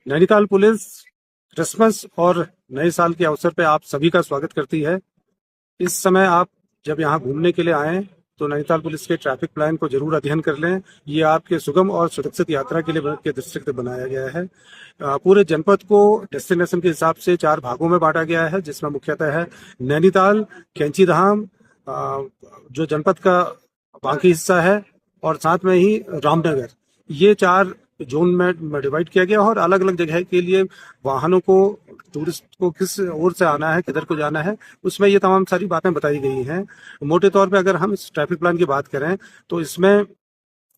Nainital police Christmas और नए साल के अवसर पर आप सभी का स्वागत करती है। इस समय आप जब यहाँ घूमने के लिए आएं तो नैनीताल पुलिस के ट्रैफिक प्लान को जरूर अध्ययन कर लें। ये आपके सुगम और सुरक्षित यात्रा के लिए के दृष्टि से बनाया गया है। पूरे जनपद को डेस्टिनेशन के हिसाब से 4 भागों में बांटा गया है, जिसमें मुख्यतः है नैनीताल, कैंची धाम, जो जनपद का बाकी हिस्सा है, और साथ में ही रामनगर। ये 4 जोन में डिवाइड किया गया और अलग अलग जगह के लिए वाहनों को, टूरिस्ट को किस ओर से आना है, किधर को जाना है, उसमें ये तमाम सारी बातें बताई गई हैं। मोटे तौर पे अगर हम इस ट्रैफिक प्लान की बात करें तो इसमें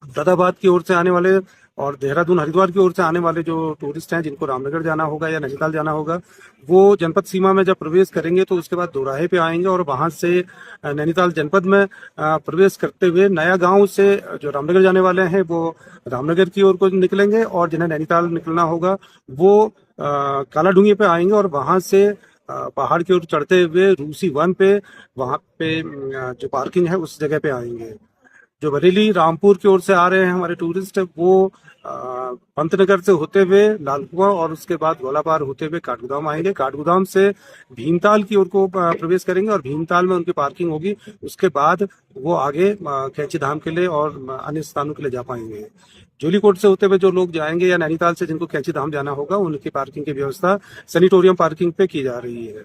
दादाबाद की ओर से आने वाले और देहरादून हरिद्वार की ओर से आने वाले जो टूरिस्ट हैं, जिनको रामनगर जाना होगा या नैनीताल जाना होगा, वो जनपद सीमा में जब प्रवेश करेंगे तो उसके बाद दोराहे पे आएंगे और वहां से नैनीताल जनपद में प्रवेश करते हुए नया गांव से जो रामनगर जाने वाले हैं वो रामनगर की ओर को निकलेंगे, और जिन्हें नैनीताल निकलना होगा वो कालाडूंगी पे आएंगे और वहां से पहाड़ की ओर चढ़ते हुए रूसी वन पे, वहां पे जो पार्किंग है उस जगह पे आएंगे। जो बरेली रामपुर की ओर से आ रहे हैं हमारे टूरिस्ट, वो पंतनगर से होते हुए लालकुआं और उसके बाद गोलापार होते हुए काठगोदाम आएंगे। काठगोदाम से भीमताल की ओर को प्रवेश करेंगे और भीमताल में उनकी पार्किंग होगी। उसके बाद वो आगे कैंची धाम के लिए और अन्य स्थानों के लिए जा पाएंगे। जोलीकोट से होते हुए जो लोग जाएंगे या नैनीताल से जिनको कैंची धाम जाना होगा, उनकी पार्किंग की व्यवस्था सैनिटोरियम पार्किंग पे की जा रही है।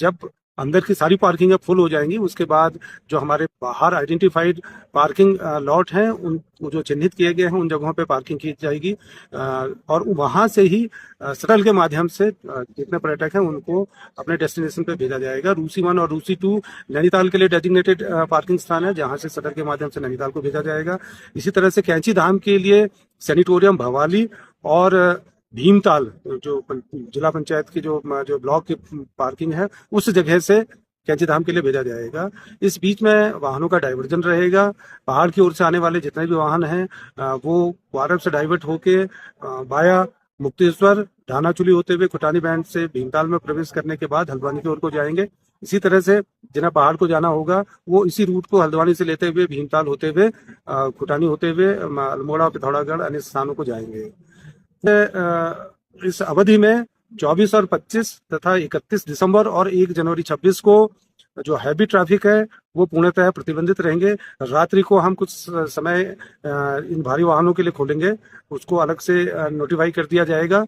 जब अंदर की सारी पार्किंग फुल हो जाएंगी, उसके बाद जो हमारे बाहर आइडेंटिफाइड पार्किंग लॉट हैं, उन जो चिन्हित किए गए हैं, उन जगहों पे पार्किंग की जाएगी और वहां से ही शटल के माध्यम से जितने पर्यटक हैं उनको अपने डेस्टिनेशन पे भेजा जाएगा। रूसी 1 और रूसी 2 नैनीताल के लिए डेजिग्नेटेड पार्किंग स्थान है, जहां से शटल के माध्यम से नैनीताल को भेजा जाएगा। इसी तरह से कैंची धाम के लिए सैनिटोरियम भवाली और भीमताल जो जिला पंचायत की जो ब्लॉक की पार्किंग है, उस जगह से कैंची धाम के लिए भेजा जाएगा। इस बीच में वाहनों का डाइवर्जन रहेगा। पहाड़ की ओर से आने वाले जितने भी वाहन हैं वो वारब से डाइवर्ट होके बाया मुक्तेश्वर, ढानाचुली होते हुए खुटानी बैंड से भीमताल में प्रवेश करने के बाद हल्द्वानी की ओर को जाएंगे। इसी तरह से जिन्हें पहाड़ को जाना होगा वो इसी रूट को हल्द्वानी से लेते हुए भीमताल होते हुए खुटानी होते हुए अल्मोड़ा, पिथौरागढ़ अन्य स्थानों को जाएंगे। इस अवधि में 24 और 25 तथा 31 दिसंबर और 1 जनवरी 26 को जो हैवी ट्रैफिक है वो पूर्णतः प्रतिबंधित रहेंगे। रात्रि को हम कुछ समय इन भारी वाहनों के लिए खोलेंगे, उसको अलग से नोटिफाई कर दिया जाएगा।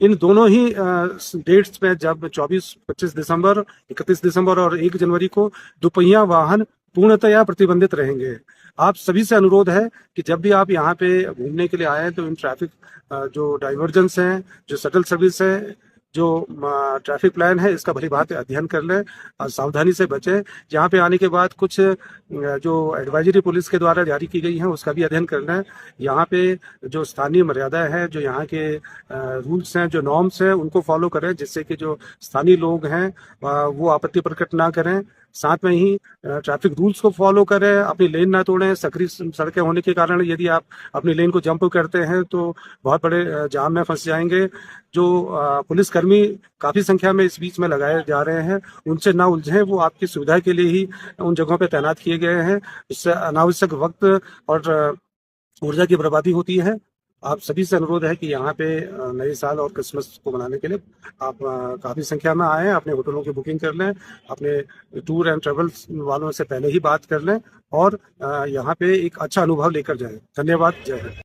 इन दोनों ही डेट्स में, जब 24-25 दिसंबर, 31 दिसंबर और 1 जनवरी को दोपहिया वाहन पूर्णतया प्रतिबंधित रहेंगे। आप सभी से अनुरोध है कि जब भी आप यहाँ पे घूमने के लिए आए तो इन ट्रैफिक जो डाइवर्जेंस हैं, जो शटल सर्विस है, जो ट्रैफिक प्लान है, इसका भली भांति अध्ययन कर लें और सावधानी से बचें। यहाँ पे आने के बाद कुछ जो एडवाइजरी पुलिस के द्वारा जारी की गई है उसका भी अध्ययन कर लें। यहाँ पे जो स्थानीय मर्यादाएं हैं, जो यहाँ के रूल्स हैं, जो नॉर्म्स हैं, उनको फॉलो करें, जिससे कि जो स्थानीय लोग हैं वो आपत्ति प्रकट ना करें। साथ में ही ट्रैफिक रूल्स को फॉलो करें, अपनी लेन ना तोड़ें। सकरी सड़कें होने के कारण यदि आप अपनी लेन को जंप करते हैं तो बहुत बड़े जाम में फंस जाएंगे। जो पुलिसकर्मी काफी संख्या में इस बीच में लगाए जा रहे हैं, उनसे ना उलझें। वो आपकी सुविधा के लिए ही उन जगहों पे तैनात किए गए हैं। इससे अनावश्यक वक्त और ऊर्जा की बर्बादी होती है। आप सभी से अनुरोध है कि यहाँ पे नए साल और क्रिसमस को मनाने के लिए आप काफ़ी संख्या में आएँ, अपने होटलों की बुकिंग कर लें, अपने टूर एंड ट्रेवल्स वालों से पहले ही बात कर लें और यहाँ पे एक अच्छा अनुभव लेकर जाएं। धन्यवाद। जय हिंद।